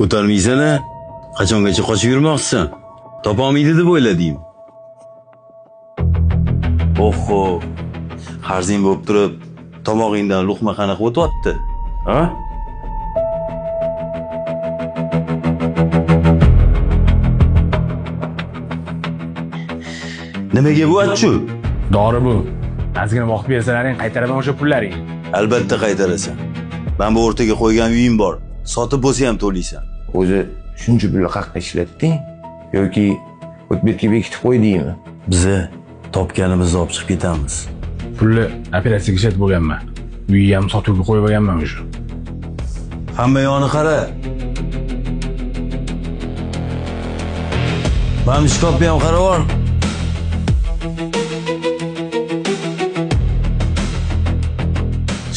Ko'tarmaysan-a? Qachongacha qochib yurmoqchisan? Topolmaydi deb o'yladingmi? Oho, qarzing bo'lib turib, tomog'ingdan luqma qanaqa o'tyapti? Ha? Nimaga bu achu? Dori bu. Ozgina vaqt bersalaring qaytaraman o'sha pullaring. Albatta qaytarasan. Men bu o'rtaga qo'ygan uyim bor. Sotib bo'lsa ham to'laysan. O'zi shuncha pulni qayerqa ishlatding yoki o'tbetga bekitib qo'ydingmi? Biza topganimizni olib chiqib ketamiz. Pulni operatsiyaga ishlatib bo'lganman. Uyni ham sotuvga qo'yib olganman o'sha. Hamma yoni qara. Mana shkafga ham qarab ol.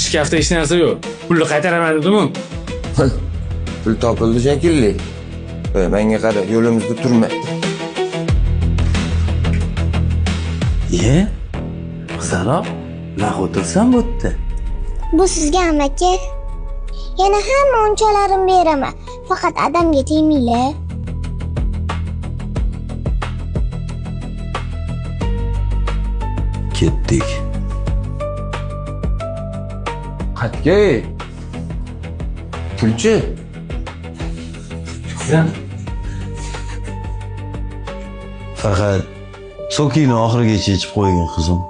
Shkafda hech narsa yo'q. Pulni qaytaraman dedim-ku. Pul topildi shekilli. Menga qara, yo'limizda turma. Qizaloq, naq o'tirsan bu yerda. Bu sizga amaki. Yana hamma unchalarimni beraman. Faqat adamga tegmanglar. Ketdik. Qatga. Pulchi. Faqat sokini oxirigacha ichib qo'ygin qizim.